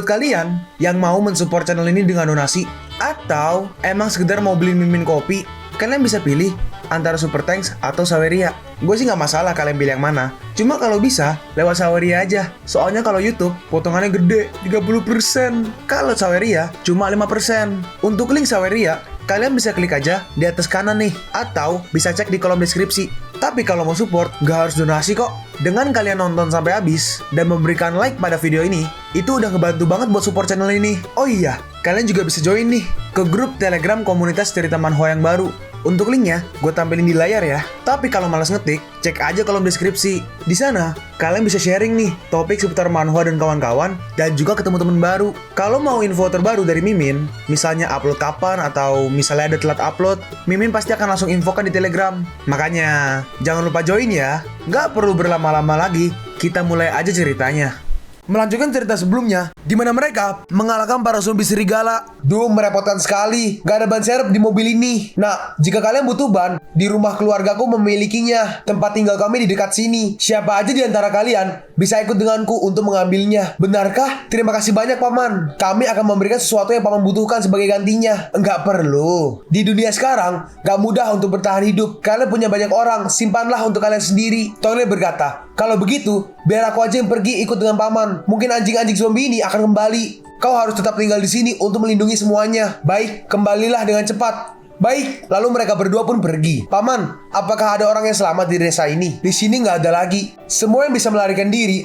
Buat kalian yang mau mensupport channel ini dengan donasi, atau emang sekedar mau beli mimin kopi, kalian bisa pilih antara Super Thanks atau Saweria. Gue sih nggak masalah kalian pilih yang mana. Cuma kalau bisa, lewat Saweria aja. Soalnya kalau YouTube, potongannya gede, 30%. Kalau Saweria, cuma 5%. Untuk link Saweria, kalian bisa klik aja di atas kanan nih. Atau bisa cek di kolom deskripsi. Tapi kalau mau support, nggak harus donasi kok. Dengan kalian nonton sampai habis dan memberikan like pada video ini, itu udah ngebantu banget buat support channel ini. Oh iya, kalian juga bisa join nih ke grup Telegram komunitas cerita manhwa yang baru. Untuk linknya, gue tampilin di layar ya. Tapi kalau malas ngetik, cek aja kolom deskripsi. Di sana, kalian bisa sharing nih topik seputar manhwa dan kawan-kawan, dan juga ketemu teman baru. Kalau mau info terbaru dari Mimin, misalnya upload kapan atau misalnya ada telat upload, Mimin pasti akan langsung infokan di Telegram. Makanya, jangan lupa join ya. Nggak perlu berlama-lama lagi, kita mulai aja ceritanya. Melanjutkan cerita sebelumnya, di mana mereka mengalahkan para zombie serigala. Duh, merepotkan sekali. Gak ada ban serep di mobil ini. Nah, jika kalian butuh ban, di rumah keluargaku memilikinya. Tempat tinggal kami di dekat sini. Siapa aja di antara kalian bisa ikut denganku untuk mengambilnya. Benarkah? Terima kasih banyak, Paman. Kami akan memberikan sesuatu yang Paman butuhkan sebagai gantinya. Enggak perlu. Di dunia sekarang, gak mudah untuk bertahan hidup. Kalian punya banyak orang, simpanlah untuk kalian sendiri. Tongle berkata, kalau begitu, biar aku aja yang pergi ikut dengan Paman. Mungkin anjing-anjing zombie ini akan kembali. Kau harus tetap tinggal di sini untuk melindungi semuanya. Baik, kembalilah dengan cepat. Baik, lalu mereka berdua pun pergi. Paman, apakah ada orang yang selamat di desa ini? Di sini nggak ada lagi. Semua yang bisa melarikan diri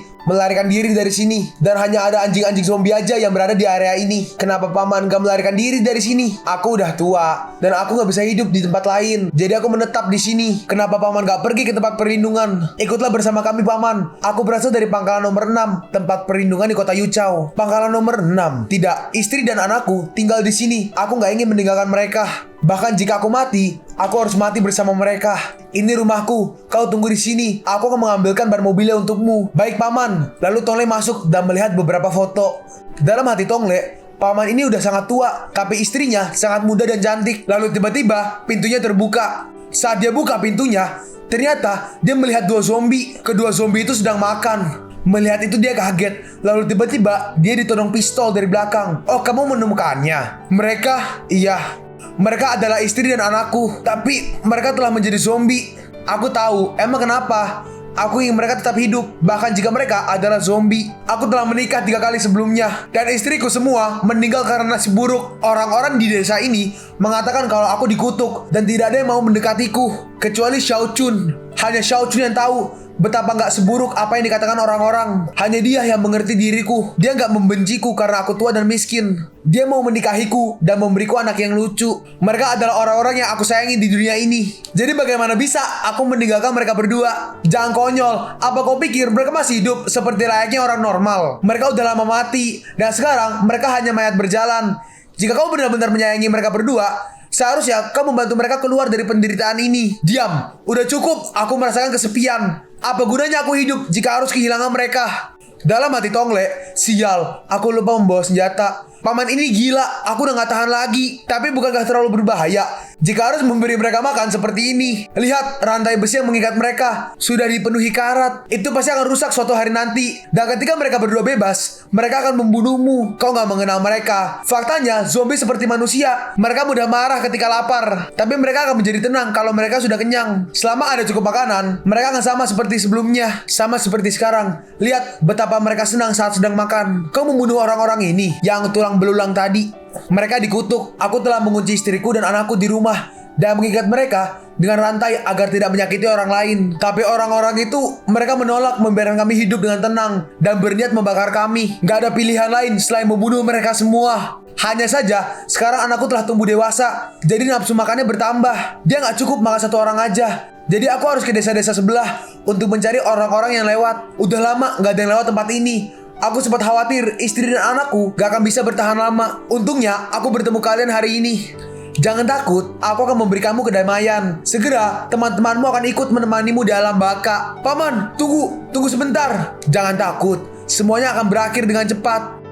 dari sini. Dan hanya ada anjing-anjing zombie aja yang berada di area ini. Kenapa Paman gak melarikan diri dari sini? Aku udah tua dan aku gak bisa hidup di tempat lain. Jadi aku menetap di sini. Kenapa Paman gak pergi ke tempat perlindungan? Ikutlah bersama kami, Paman. Aku berasal dari pangkalan nomor 6, tempat perlindungan di kota Yuchao. Pangkalan nomor 6. Tidak, istri dan anakku tinggal di sini. Aku gak ingin meninggalkan mereka. Bahkan jika aku mati, aku harus mati bersama mereka. Ini rumahku, kau tunggu di sini. Aku akan mengambilkan ban mobilnya untukmu. Baik, Paman. Lalu Tongle masuk dan melihat beberapa foto. Dalam hati Tongle, Paman ini udah sangat tua, tapi istrinya sangat muda dan cantik. Lalu tiba-tiba pintunya terbuka. Saat dia buka pintunya, ternyata dia melihat dua zombie. Kedua zombie itu sedang makan. Melihat itu dia kaget. Lalu tiba-tiba dia ditodong pistol dari belakang. Oh, kamu menemukannya? Iya. Mereka adalah istri dan anakku, tapi mereka telah menjadi zombie. Aku tahu, emang kenapa? Aku ingin mereka tetap hidup, bahkan jika mereka adalah zombie. Aku telah menikah 3 kali sebelumnya, dan istriku semua meninggal karena nasi buruk. Orang-orang di desa ini mengatakan kalau aku dikutuk, dan tidak ada yang mau mendekatiku, kecuali Xiao Chun. Hanya Xiao Chun yang tahu betapa gak seburuk apa yang dikatakan orang-orang. Hanya dia yang mengerti diriku. Dia gak membenciku karena aku tua dan miskin. Dia mau menikahiku dan memberiku anak yang lucu. Mereka adalah orang-orang yang aku sayangi di dunia ini. Jadi bagaimana bisa aku meninggalkan mereka berdua? Jangan konyol. Apa kau pikir mereka masih hidup seperti layaknya orang normal? Mereka udah lama mati, dan sekarang mereka hanya mayat berjalan. Jika kau benar-benar menyayangi mereka berdua, seharusnya kau membantu mereka keluar dari penderitaan ini. Diam, udah cukup. Aku merasakan kesepian. Apa gunanya aku hidup jika harus kehilangan mereka? Dalam hati Tongle, sial, aku lupa membawa senjata. Paman ini gila, aku udah gak tahan lagi. Tapi bukankah terlalu berbahaya jika harus memberi mereka makan seperti ini? Lihat, rantai besi yang mengikat mereka sudah dipenuhi karat. Itu pasti akan rusak suatu hari nanti. Dan ketika mereka berdua bebas, mereka akan membunuhmu. Kau gak mengenal mereka. Faktanya, zombie seperti manusia. Mereka mudah marah ketika lapar, tapi mereka akan menjadi tenang kalau mereka sudah kenyang. Selama ada cukup makanan, mereka akan sama seperti sebelumnya. Sama seperti sekarang. Lihat betapa mereka senang saat sedang makan. Kau membunuh orang-orang ini yang tulang belulang tadi. Mereka dikutuk. Aku telah mengunci istriku dan anakku di rumah dan mengikat mereka dengan rantai agar tidak menyakiti orang lain. Tapi orang-orang itu, mereka menolak membiarkan kami hidup dengan tenang dan berniat membakar kami. Gak ada pilihan lain selain membunuh mereka semua. Hanya saja, sekarang anakku telah tumbuh dewasa, jadi nafsu makannya bertambah. Dia gak cukup makan satu orang aja. Jadi aku harus ke desa-desa sebelah untuk mencari orang-orang yang lewat. Udah lama gak ada yang lewat tempat ini. Aku sempat khawatir istri dan anakku gak akan bisa bertahan lama. Untungnya aku bertemu kalian hari ini. Jangan takut, aku akan memberi kamu kedamaian. Segera teman-temanmu akan ikut menemanimu di alam baka. Paman, tunggu sebentar. Jangan takut, semuanya akan berakhir dengan cepat.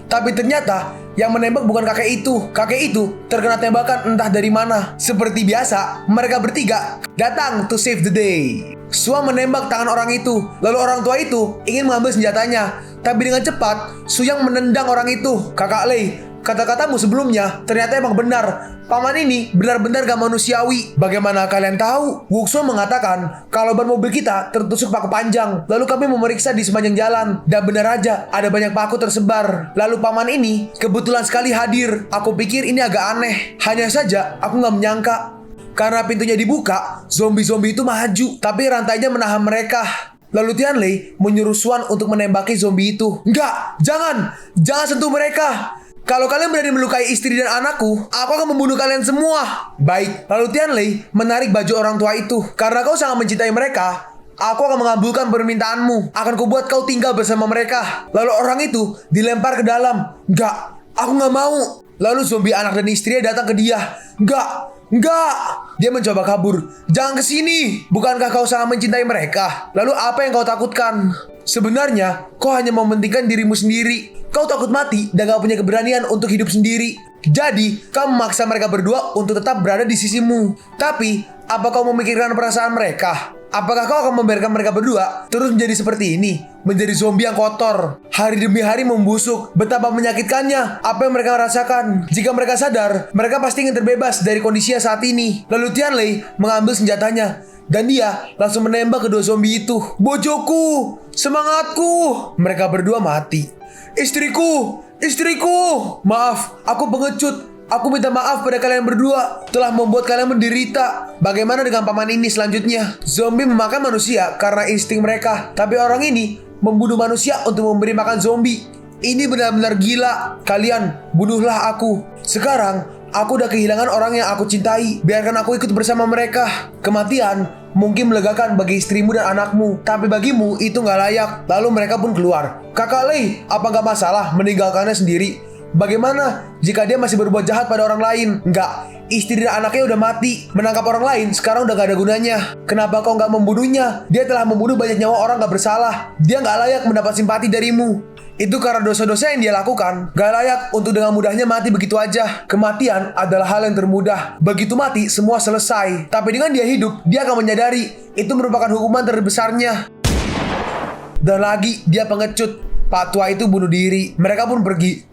Tapi ternyata yang menembak bukan kakek itu. Kakek itu terkena tembakan entah dari mana. Seperti biasa, mereka bertiga datang to save the day. Sua menembak tangan orang itu. Lalu orang tua itu ingin mengambil senjatanya. Tapi dengan cepat, Suyang menendang orang itu. Kakak Lei, kata-katamu sebelumnya ternyata emang benar. Paman ini benar-benar gak manusiawi. Bagaimana kalian tahu? Wuxuo mengatakan kalau ban mobil kita tertusuk paku panjang. Lalu kami memeriksa di sepanjang jalan. Dan benar aja ada banyak paku tersebar. Lalu paman ini kebetulan sekali hadir. Aku pikir ini agak aneh. Hanya saja aku gak menyangka. Karena pintunya dibuka, zombie-zombie itu maju. Tapi rantainya menahan mereka. Lalu Tianlei menyuruh Xuan untuk menembaki zombie itu. Enggak, jangan sentuh mereka. Kalau kalian berani melukai istri dan anakku, aku akan membunuh kalian semua. Baik, lalu Tianlei menarik baju orang tua itu. Karena kau sangat mencintai mereka, aku akan mengabulkan permintaanmu. Akan kubuat kau tinggal bersama mereka. Lalu orang itu dilempar ke dalam. Enggak, aku gak mau. Lalu zombie anak dan istrinya datang ke dia. Enggak. Dia mencoba kabur. Jangan ke sini. Bukankah kau sangat mencintai mereka? Lalu apa yang kau takutkan? Sebenarnya, kau hanya mementingkan dirimu sendiri. Kau takut mati dan gak punya keberanian untuk hidup sendiri. Jadi, kau memaksa mereka berdua untuk tetap berada di sisimu. Tapi, apa kau memikirkan perasaan mereka? Apakah kau akan membiarkan mereka berdua terus menjadi seperti ini? Menjadi zombie yang kotor. Hari demi hari membusuk. Betapa menyakitkannya apa yang mereka rasakan. Jika mereka sadar, mereka pasti ingin terbebas dari kondisinya saat ini. Lalu Tianlei mengambil senjatanya. Dan dia langsung menembak kedua zombie itu. Bojoku, semangatku. Mereka berdua mati. Istriku, maaf, aku pengecut. Aku minta maaf pada kalian berdua telah membuat kalian menderita. Bagaimana dengan paman ini selanjutnya? Zombie memakan manusia karena insting mereka. Tapi orang ini membunuh manusia untuk memberi makan zombie. Ini benar-benar gila. Kalian, bunuhlah aku. Sekarang, aku udah kehilangan orang yang aku cintai. Biarkan aku ikut bersama mereka. Kematian mungkin melegakan bagi istrimu dan anakmu, tapi bagimu itu gak layak. Lalu mereka pun keluar. Kakak Lei, apa gak masalah meninggalkannya sendiri? Bagaimana jika dia masih berbuat jahat pada orang lain? Enggak, istri dan anaknya udah mati. Menangkap orang lain sekarang udah gak ada gunanya. Kenapa kau gak membunuhnya? Dia telah membunuh banyak nyawa orang gak bersalah. Dia gak layak mendapat simpati darimu. Itu karena dosa-dosa yang dia lakukan. Gak layak untuk dengan mudahnya mati begitu aja. Kematian adalah hal yang termudah. Begitu mati, semua selesai. Tapi dengan dia hidup, dia akan menyadari itu merupakan hukuman terbesarnya. Dan lagi, dia pengecut. Pak tua itu bunuh diri. Mereka pun pergi.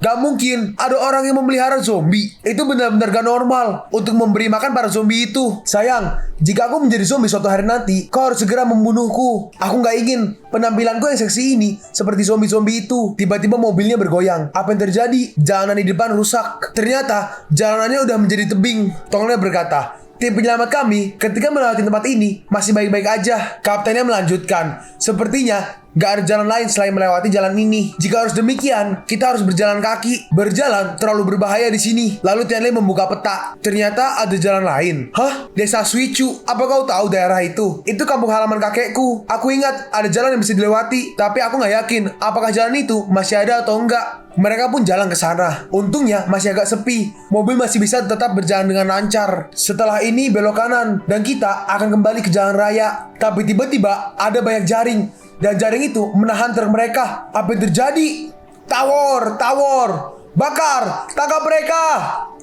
Gak mungkin ada orang yang memelihara zombie. Itu benar-benar gak normal untuk memberi makan para zombie itu. Sayang, jika aku menjadi zombie suatu hari nanti, kau harus segera membunuhku. Aku gak ingin penampilanku yang seksi ini seperti zombie-zombie itu. Tiba-tiba mobilnya bergoyang. Apa yang terjadi? Jalanan di depan rusak. Ternyata jalanannya udah menjadi tebing. Tonglei berkata, tim penyelamat kami ketika melewati tempat ini masih baik-baik aja. Kaptennya melanjutkan, sepertinya gak ada jalan lain selain melewati jalan ini. Jika harus demikian, kita harus berjalan kaki. Berjalan terlalu berbahaya di sini. Lalu Tianlei membuka peta. Ternyata ada jalan lain. Desa Suichu. Apa kau tahu daerah itu? Itu kampung halaman kakekku. Aku ingat ada jalan yang bisa dilewati, tapi aku gak yakin apakah jalan itu masih ada atau enggak. Mereka pun jalan ke sana. Untungnya masih agak sepi. Mobil masih bisa tetap berjalan dengan lancar. Setelah ini belok kanan dan kita akan kembali ke jalan raya. Tapi tiba-tiba ada banyak jaring. Dan jaring itu menahan truk mereka. Apa yang terjadi? Tawor! Bakar! Tangkap mereka!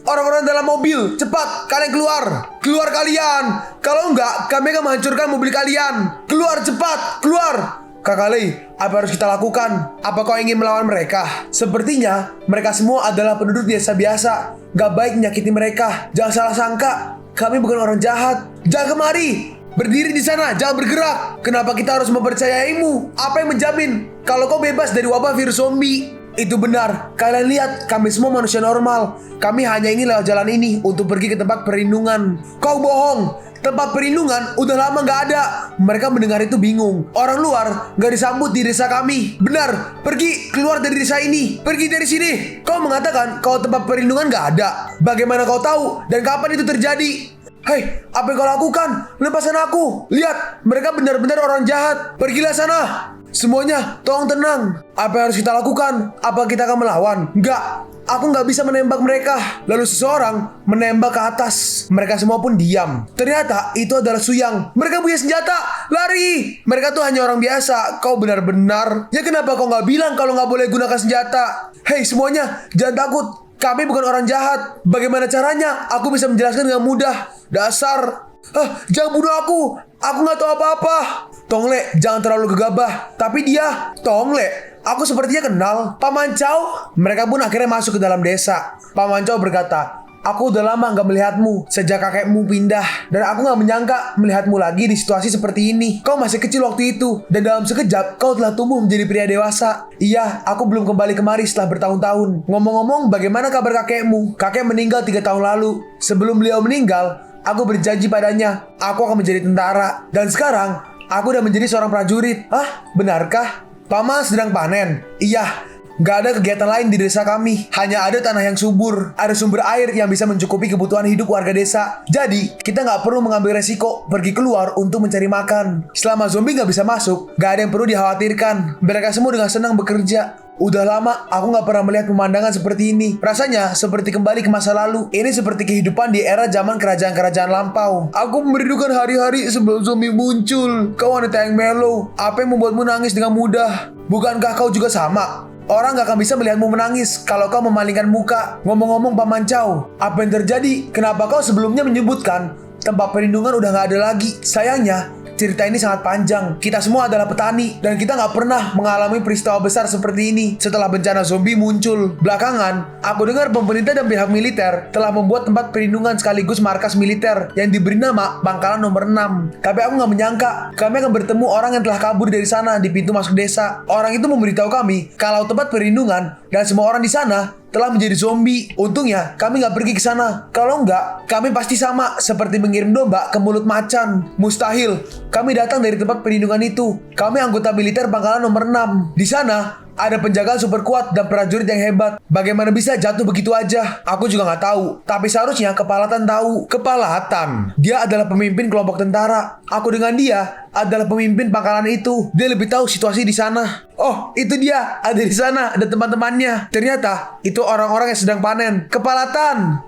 Orang-orang dalam mobil, cepat! Kalian keluar! Keluar kalian! Kalau enggak, kami akan menghancurkan mobil kalian! Keluar cepat! Keluar! Kakak Lei, apa harus kita lakukan? Apa kau ingin melawan mereka? Sepertinya mereka semua adalah penduduk desa biasa. Gak baik menyakiti mereka. Jangan salah sangka, kami bukan orang jahat. Jangan kemari! Berdiri di sana, jangan bergerak. Kenapa kita harus mempercayaimu? Apa yang menjamin kalau kau bebas dari wabah virus zombie? Itu benar. Kalian lihat, kami semua manusia normal. Kami hanya ingin lewat jalan ini untuk pergi ke tempat perlindungan. Kau bohong. Tempat perlindungan udah lama gak ada. Mereka mendengar itu bingung. Orang luar gak disambut di desa kami. Benar, pergi keluar dari desa ini. Pergi dari sini. Kau mengatakan kalau tempat perlindungan gak ada. Bagaimana kau tahu dan kapan itu terjadi? Hei, apa yang kau lakukan? Lepaskan aku. Lihat, mereka benar-benar orang jahat. Pergilah sana. Semuanya, tolong tenang. Apa yang harus kita lakukan? Apa kita akan melawan? Enggak, aku nggak bisa menembak mereka. Lalu seseorang menembak ke atas. Mereka semua pun diam. Ternyata itu adalah Suyang. Mereka punya senjata. Lari. Mereka tuh hanya orang biasa. Kau benar-benar. Ya kenapa kau nggak bilang kalau nggak boleh gunakan senjata? Hei semuanya, jangan takut. Kami bukan orang jahat. Bagaimana caranya? Aku bisa menjelaskan dengan mudah. Dasar. Jangan bunuh aku. Aku nggak tahu apa-apa. Tonglei, jangan terlalu gegabah. Tapi dia, Tonglei, Aku sepertinya kenal. Paman Chow. Mereka pun akhirnya masuk ke dalam desa. Paman Chow berkata, aku udah lama gak melihatmu sejak kakekmu pindah. Dan aku gak menyangka melihatmu lagi di situasi seperti ini. Kau masih kecil waktu itu. Dan dalam sekejap kau telah tumbuh menjadi pria dewasa. Iya, aku belum kembali kemari setelah bertahun-tahun. Ngomong-ngomong, bagaimana kabar kakekmu? Kakek meninggal 3 tahun lalu. Sebelum beliau meninggal, aku berjanji padanya aku akan menjadi tentara. Dan sekarang aku udah menjadi seorang prajurit. Hah? Benarkah? Paman sedang panen? Iya. Gak ada kegiatan lain di desa kami. Hanya ada tanah yang subur. Ada sumber air yang bisa mencukupi kebutuhan hidup warga desa. Jadi, kita gak perlu mengambil resiko pergi keluar untuk mencari makan. Selama zombie gak bisa masuk, gak ada yang perlu dikhawatirkan. Mereka semua dengan senang bekerja. Udah lama aku gak pernah melihat pemandangan seperti ini. Rasanya seperti kembali ke masa lalu. Ini seperti kehidupan di era zaman kerajaan-kerajaan lampau. Aku merindukan hari-hari sebelum zombie muncul. Kau wanita yang mellow. Apa yang membuatmu nangis dengan mudah? Bukankah kau juga sama? Orang gak akan bisa melihatmu menangis kalau kau memalingkan muka. Ngomong-ngomong Paman Chow, apa yang terjadi? Kenapa kau sebelumnya menyebutkan tempat perlindungan udah gak ada lagi? Sayangnya, cerita ini sangat panjang. Kita semua adalah petani dan kita gak pernah mengalami peristiwa besar seperti ini setelah bencana zombie muncul. Belakangan, aku dengar pemerintah dan pihak militer telah membuat tempat perlindungan sekaligus markas militer yang diberi nama Pangkalan Nomor 6. Tapi aku gak menyangka kami akan bertemu orang yang telah kabur dari sana di pintu masuk desa. Orang itu memberitahu kami kalau tempat perlindungan dan semua orang di sana telah menjadi zombie. Untungnya kami gak pergi ke sana. Kalau enggak, kami pasti sama seperti mengirim domba ke mulut macan. Mustahil. Kami datang dari tempat perlindungan itu. Kami anggota militer Pangkalan Nomor 6. Di sana ada penjagaan super kuat dan prajurit yang hebat. Bagaimana bisa jatuh begitu aja? Aku juga gak tahu. Tapi seharusnya Kepalatan tahu. Kepalatan? Dia adalah pemimpin kelompok tentara. Aku dengan dia adalah pemimpin pangkalan itu. Dia lebih tahu situasi di sana. Oh, itu dia. Ada di sana. Ada teman-temannya. Ternyata itu orang-orang yang sedang panen. Kepalatan.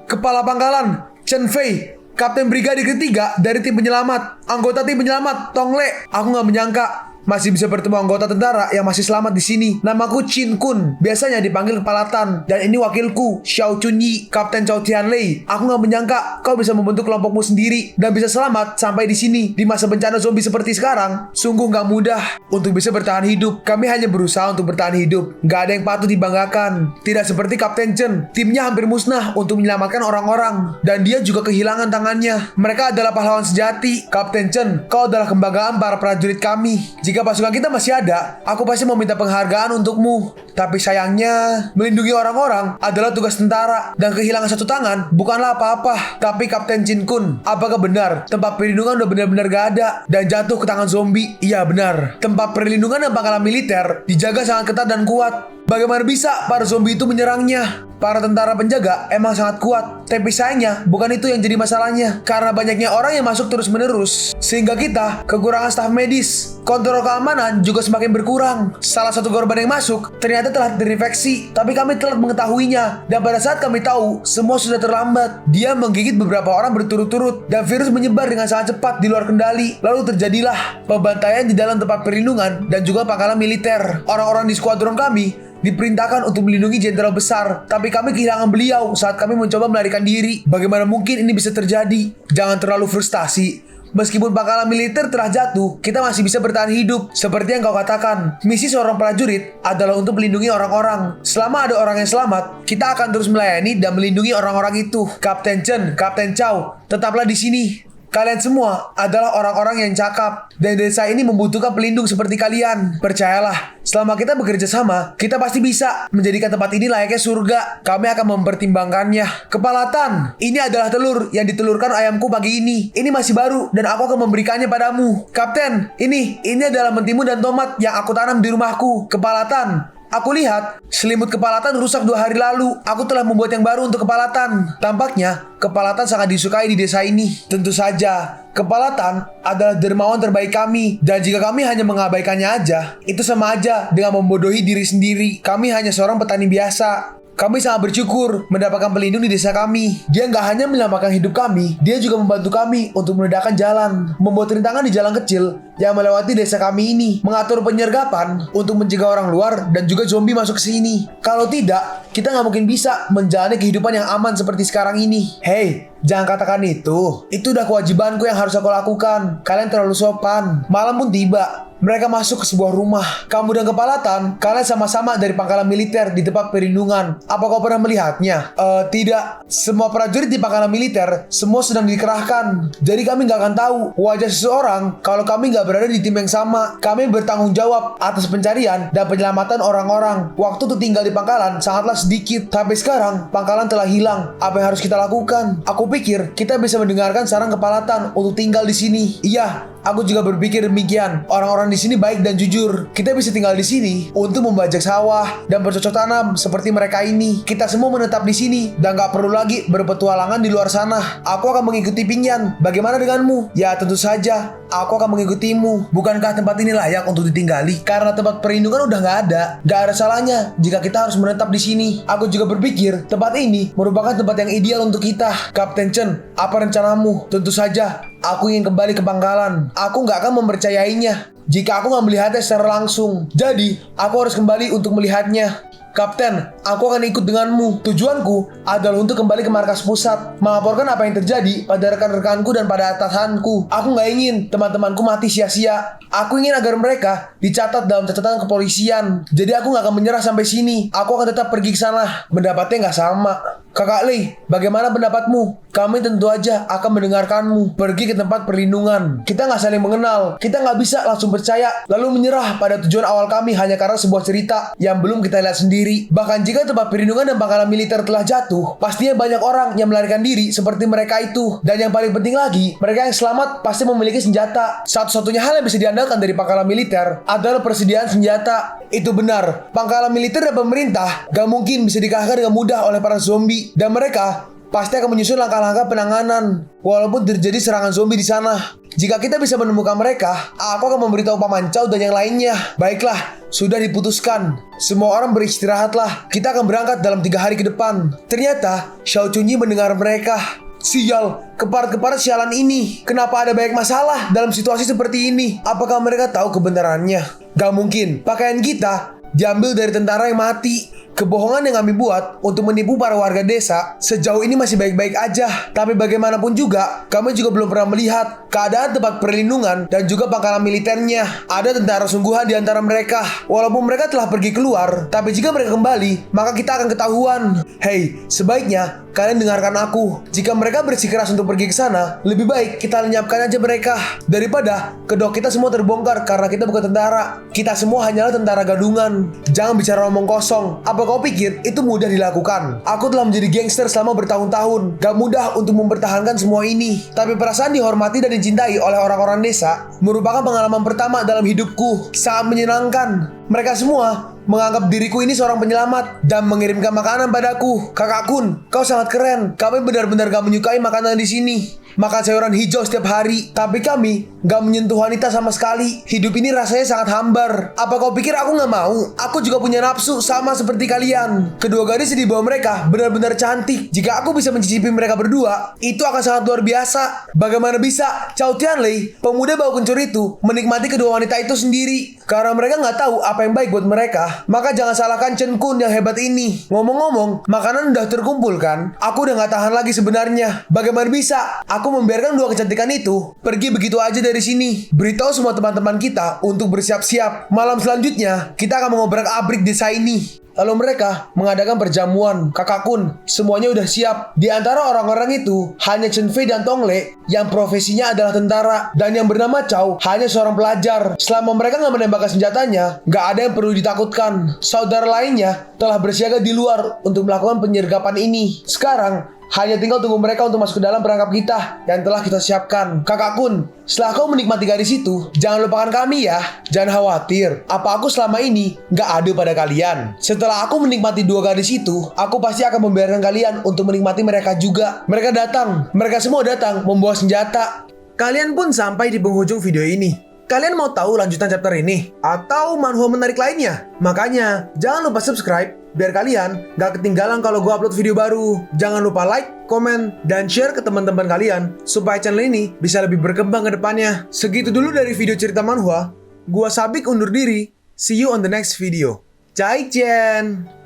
Kepala pangkalan Chen Fei, Kapten Brigadir ketiga dari tim penyelamat. Anggota tim penyelamat Tong Le. Aku gak menyangka masih bisa bertemu anggota tentara yang masih selamat di sini. Namaku Chin Kun, biasanya dipanggil Kepalatan. Dan ini wakilku, Xiao Chunyi, Kapten Chow Tianlei. Aku gak menyangka kau bisa membentuk kelompokmu sendiri dan bisa selamat sampai di sini di masa bencana zombie seperti sekarang. Sungguh gak mudah untuk bisa bertahan hidup. Kami hanya berusaha untuk bertahan hidup. Gak ada yang patut dibanggakan. Tidak seperti Kapten Chen, timnya hampir musnah untuk menyelamatkan orang-orang. Dan dia juga kehilangan tangannya. Mereka adalah pahlawan sejati. Kapten Chen, kau adalah kebanggaan para prajurit kami. Jika pasukan kita masih ada, aku pasti mau minta penghargaan untukmu. Tapi sayangnya, melindungi orang-orang adalah tugas tentara. Dan kehilangan satu tangan bukanlah apa-apa. Tapi Kapten Chin Kun, apakah benar tempat perlindungan udah benar-benar gak ada dan jatuh ke tangan zombie? Iya benar. Tempat perlindungan dan pangkalan militer dijaga sangat ketat dan kuat. Bagaimana bisa para zombie itu menyerangnya? Para tentara penjaga emang sangat kuat. Tapi sayangnya bukan itu yang jadi masalahnya. Karena banyaknya orang yang masuk terus-menerus, sehingga kita kekurangan staf medis. Kontrol keamanan juga semakin berkurang. Salah satu korban yang masuk ternyata telah terinfeksi. Tapi kami telah mengetahuinya. Dan pada saat kami tahu, semua sudah terlambat. Dia menggigit beberapa orang berturut-turut. Dan virus menyebar dengan sangat cepat di luar kendali. Lalu terjadilah pembantaian di dalam tempat perlindungan dan juga pangkalan militer. Orang-orang di skuadron kami diperintahkan untuk melindungi jenderal besar, tapi kami kehilangan beliau saat kami mencoba melarikan diri. Bagaimana mungkin ini bisa terjadi? Jangan terlalu frustasi. Meskipun pangkalan militer telah jatuh, kita masih bisa bertahan hidup. Seperti yang kau katakan, misi seorang prajurit adalah untuk melindungi orang-orang. Selama ada orang yang selamat, kita akan terus melayani dan melindungi orang-orang itu. Kapten Chen, Kapten Chow, tetaplah di sini. Kalian semua adalah orang-orang yang cakap, dan desa ini membutuhkan pelindung seperti kalian. Percayalah, selama kita bekerja sama, kita pasti bisa menjadikan tempat ini layaknya surga. Kami akan mempertimbangkannya. Kepalatan, ini adalah telur yang ditelurkan ayamku pagi ini. Ini masih baru dan aku akan memberikannya padamu. Kapten, ini adalah mentimun dan tomat yang aku tanam di rumahku. Kepalatan, aku lihat selimut Kepalatan rusak 2 hari lalu. Aku telah membuat yang baru untuk Kepalatan. Tampaknya Kepalatan sangat disukai di desa ini. Tentu saja, Kepalatan adalah dermawan terbaik kami. Dan jika kami hanya mengabaikannya aja, itu sama aja dengan membodohi diri sendiri. Kami hanya seorang petani biasa. Kami sangat bersyukur mendapatkan pelindung di desa kami. Dia nggak hanya menyelamatkan hidup kami, dia juga membantu kami untuk meledakkan jalan, membuat rintangan di jalan kecil yang melewati desa kami ini, mengatur penyergapan untuk mencegah orang luar dan juga zombie masuk ke sini. Kalau tidak, kita nggak mungkin bisa menjalani kehidupan yang aman seperti sekarang ini. Hey, jangan katakan itu. Itu udah kewajibanku yang harus aku lakukan. Kalian terlalu sopan. Malam pun tiba. Mereka masuk ke sebuah rumah. Kamu dan Kepala Tan, kalian sama-sama dari pangkalan militer di tempat perlindungan. Apa kau pernah melihatnya? Tidak. Semua prajurit di pangkalan militer semua sedang dikerahkan. Jadi kami nggak akan tahu wajah seseorang kalau kami nggak berada di tim yang sama. Kami bertanggung jawab atas pencarian dan penyelamatan orang-orang. Waktu untuk tinggal di pangkalan sangatlah sedikit. Tapi sekarang pangkalan telah hilang. Apa yang harus kita lakukan? Aku pikir kita bisa mendengarkan saran Kepala Tan untuk tinggal di sini. Iya, aku juga berpikir demikian. Orang-orang di sini baik dan jujur. Kita bisa tinggal di sini untuk membajak sawah dan bercocok tanam seperti mereka ini. Kita semua menetap di sini dan gak perlu lagi berpetualangan di luar sana. Aku akan mengikuti Pinyan. Bagaimana denganmu? Ya tentu saja, aku akan mengikutimu. Bukankah tempat ini layak untuk ditinggali? Karena tempat perlindungan udah gak ada. Gak ada salahnya jika kita harus menetap di sini. Aku juga berpikir tempat ini merupakan tempat yang ideal untuk kita. Kapten Chen, apa rencanamu? Tentu saja, aku ingin kembali ke pangkalan. Aku nggak akan mempercayainya jika aku nggak melihatnya secara langsung. Jadi, aku harus kembali untuk melihatnya. Kapten, aku akan ikut denganmu. Tujuanku adalah untuk kembali ke markas pusat, melaporkan apa yang terjadi pada rekan-rekanku dan pada atasanku. Aku nggak ingin teman-temanku mati sia-sia. Aku ingin agar mereka dicatat dalam catatan kepolisian. Jadi aku nggak akan menyerah sampai sini. Aku akan tetap pergi ke sana. Pendapatnya nggak sama. Kakak Lei, bagaimana pendapatmu? Kami tentu aja akan mendengarkanmu. Pergi ke tempat perlindungan. Kita nggak saling mengenal. Kita nggak bisa langsung percaya lalu menyerah pada tujuan awal kami hanya karena sebuah cerita yang belum kita lihat sendiri. Bahkan jika tempat perlindungan dan pangkalan militer telah jatuh, pastinya banyak orang yang melarikan diri seperti mereka itu. Dan yang paling penting lagi, mereka yang selamat pasti memiliki senjata. Satu-satunya hal yang bisa diandalkan dari pangkalan militer adalah persediaan senjata. Itu benar. Pangkalan militer dan pemerintah gak mungkin bisa dikalahkan dengan mudah oleh para zombie. Dan mereka pasti akan menyusun langkah-langkah penanganan walaupun terjadi serangan zombie di sana. Jika kita bisa menemukan mereka, aku akan memberitahu Paman Chow dan yang lainnya. Baiklah, sudah diputuskan. Semua orang beristirahatlah. Kita akan berangkat dalam 3 hari ke depan. Ternyata Xiao Chunyi mendengar mereka. Sial, keparat-keparat sialan ini. Kenapa ada banyak masalah dalam situasi seperti ini? Apakah mereka tahu kebenarannya? Gak mungkin. Pakaian kita diambil dari tentara yang mati. Kebohongan yang kami buat untuk menipu para warga desa sejauh ini masih baik-baik aja. Tapi bagaimanapun juga, kami juga belum pernah melihat keadaan tempat perlindungan dan juga pangkalan militernya. Ada tentara sungguhan di antara mereka. Walaupun mereka telah pergi keluar, tapi jika mereka kembali, maka kita akan ketahuan. Hei, sebaiknya kalian dengarkan aku. Jika mereka bersikeras untuk pergi ke sana, lebih baik kita lenyapkan aja mereka daripada kedok kita semua terbongkar karena kita bukan tentara. Kita semua hanyalah tentara gadungan. Jangan bicara omong kosong. Apa kau pikir itu mudah dilakukan? Aku telah menjadi gangster selama bertahun-tahun. Gak mudah untuk mempertahankan semua ini. Tapi perasaan dihormati dan dicintai oleh orang-orang desa merupakan pengalaman pertama dalam hidupku. Sangat menyenangkan. Mereka semua menganggap diriku ini seorang penyelamat dan mengirimkan makanan padaku. Kakak Kun, kau sangat keren. Kami benar-benar gak menyukai makanan di sini. Makan sayuran hijau setiap hari. Tapi kami gak menyentuh wanita sama sekali. Hidup ini rasanya sangat hambar. Apa kau pikir aku gak mau? Aku juga punya nafsu sama seperti kalian. Kedua gadis di bawah mereka benar-benar cantik. Jika aku bisa mencicipi mereka berdua, itu akan sangat luar biasa. Bagaimana bisa Chow Tianlei, pemuda bau kencur itu, menikmati kedua wanita itu sendiri? Karena mereka gak tahu apa yang baik buat mereka. Maka jangan salahkan Chen Kun yang hebat ini. Ngomong-ngomong, makanan udah terkumpul kan? Aku udah gak tahan lagi sebenarnya. Bagaimana bisa aku membiarkan dua kecantikan itu pergi begitu aja dari sini? Beritahu semua teman-teman kita untuk bersiap-siap. Malam selanjutnya kita akan mengobrak-abrik desa ini. Lalu mereka mengadakan perjamuan. Kakak Kun, semuanya udah siap. Di antara orang-orang itu hanya Chen Fei dan Tong Le yang profesinya adalah tentara, dan yang bernama Chow hanya seorang pelajar. Selama mereka nggak menembakkan senjatanya, nggak ada yang perlu ditakutkan. Saudara lainnya telah bersiaga di luar untuk melakukan penyergapan ini. Sekarang hanya tinggal tunggu mereka untuk masuk ke dalam perangkap kita yang telah kita siapkan. Kakak Kun, setelah kau menikmati gadis itu, jangan lupakan kami ya. Jangan khawatir, apa aku selama ini gak ada pada kalian. Setelah aku menikmati dua gadis itu, aku pasti akan membiarkan kalian untuk menikmati mereka juga. Mereka datang, mereka semua datang membawa senjata. Kalian pun sampai di penghujung video ini. Kalian mau tahu lanjutan chapter ini? Atau manhwa menarik lainnya? Makanya, jangan lupa subscribe biar kalian gak ketinggalan kalau gue upload video baru. Jangan lupa like, komen, dan share ke teman-teman kalian supaya channel ini bisa lebih berkembang ke depannya. Segitu dulu dari video cerita manhwa. Gua Sabik undur diri. See you on the next video. Zaijian!